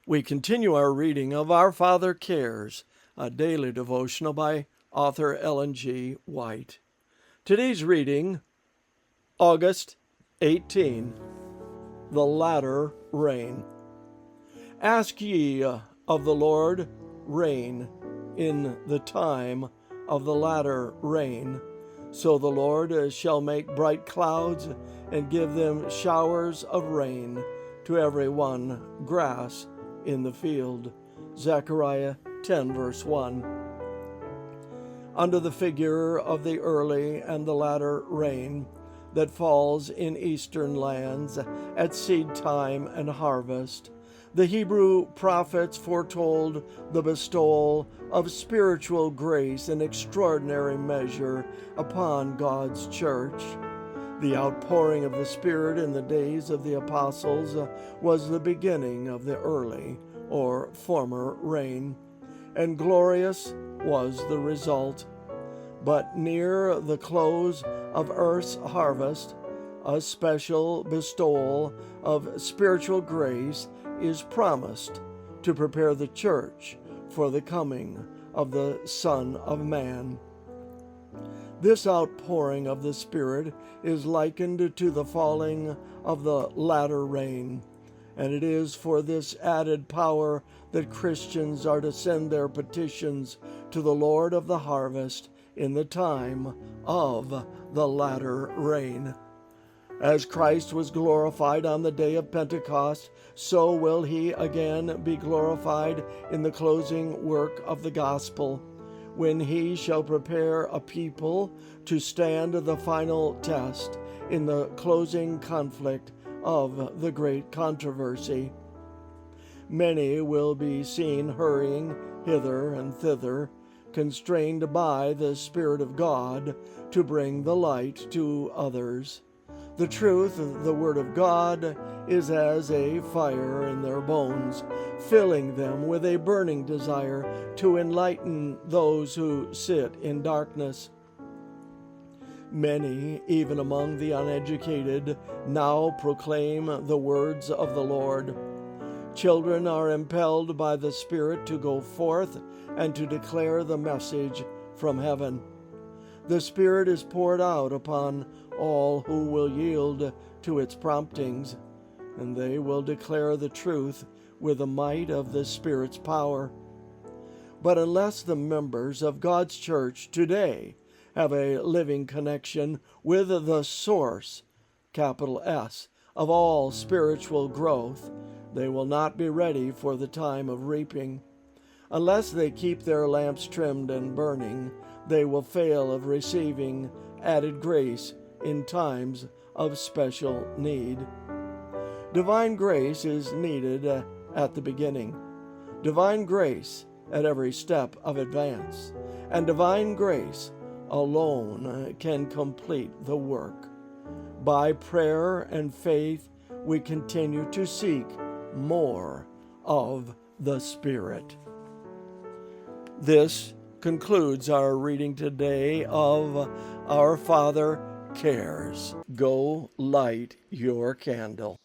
We continue our reading of Our Father Cares, a daily devotional by author Ellen G. White. Today's reading, August 18, The Latter Rain. Ask ye of the Lord rain in the time of the latter rain. So the Lord shall make bright clouds and give them showers of rain to every one grass in the field. Zechariah 10 verse 1. Under the figure of the early and the latter rain that falls in eastern lands at seed time and harvest, the Hebrew prophets foretold the bestowal of spiritual grace in extraordinary measure upon God's church. The outpouring of the Spirit in the days of the apostles was the beginning of the early or former rain, and glorious was the result. But near the close of earth's harvest, a special bestowal of spiritual grace is promised to prepare the church for the coming of the Son of Man. This outpouring of the Spirit is likened to the falling of the latter rain, and it is for this added power that Christians are to send their petitions to the Lord of the harvest in the time of the latter rain. As Christ was glorified on the day of Pentecost, so will he again be glorified in the closing work of the gospel, when he shall prepare a people to stand the final test in the closing conflict of the great controversy. Many will be seen hurrying hither and thither, constrained by the Spirit of God to bring the light to others. The truth of the Word of God is as a fire in their bones, filling them with a burning desire to enlighten those who sit in darkness. Many, even among the uneducated, now proclaim the words of the Lord. Children are impelled by the Spirit to go forth and to declare the message from heaven. The Spirit is poured out upon all who will yield to its promptings, and they will declare the truth with the might of the Spirit's power. But unless the members of God's church today have a living connection with the source, capital S, of all spiritual growth, they will not be ready for the time of reaping. Unless they keep their lamps trimmed and burning, they will fail of receiving added grace in times of special need. Divine grace is needed at the beginning, divine grace at every step of advance, and divine grace alone can complete the work. By prayer and faith, we continue to seek more of the Spirit. This concludes our reading today of Our Father Cares. Go light your candle.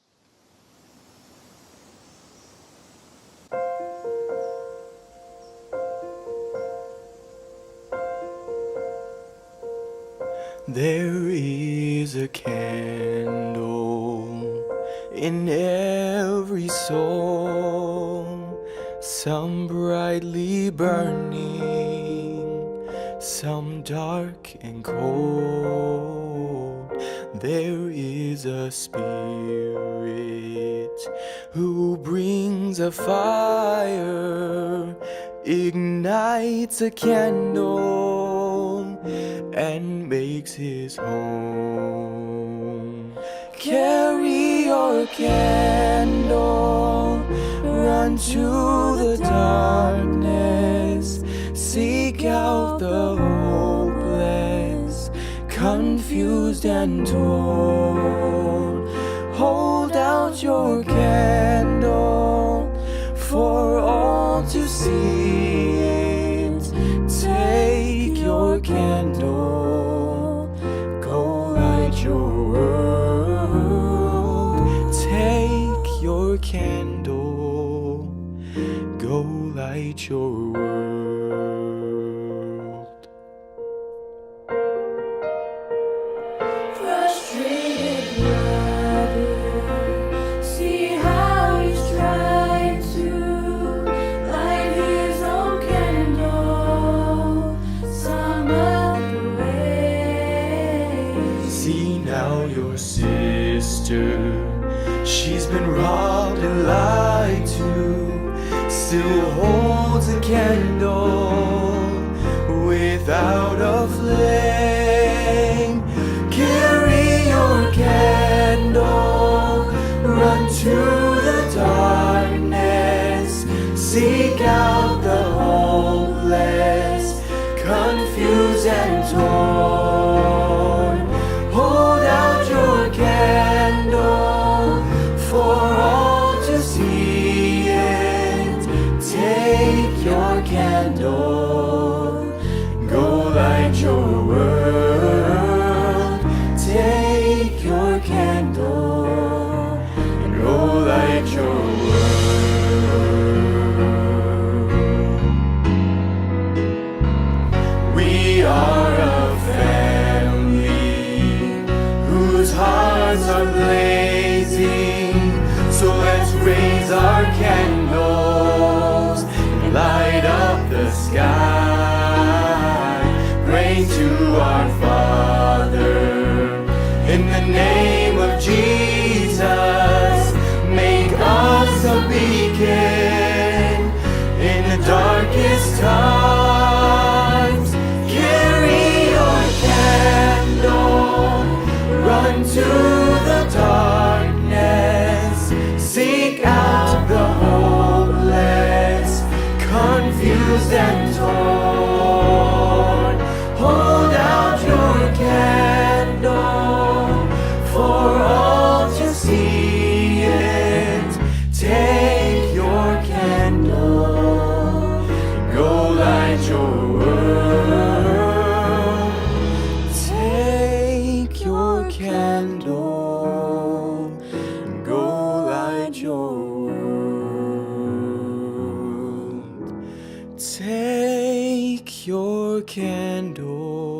There is a candle in every soul, some brightly burning, some dark and cold. There is a Spirit who brings a fire, ignites a candle, and makes his home. Carry your candle, run to the darkness, seek out the hopeless, confused and torn. Hold out your candle for all to see it. Take your candle, go light your world. Take your candle, light your world. Frustrated brother, see how he's trying to light his own candle some other way. See now your sister, she's been robbed and lied to, still holds a candle without a flame. Carry your candle, run to the darkness, seek out the hopeless, confused and torn. Hold out your candle for all to see it. Take your candle, go light your world. Take your candle and go light your world. We are a family whose hearts are blazing, so let's raise our candles and light up the sky, praying to our Father in the name of Jesus. Make us a beacon in the darkest times. Carry your candle, run to the darkness, seek out the hopeless, confused and torn. Hold out your candle for all to see it. Take your candle, go light your world. Take your candle, go light your world. Take your candle,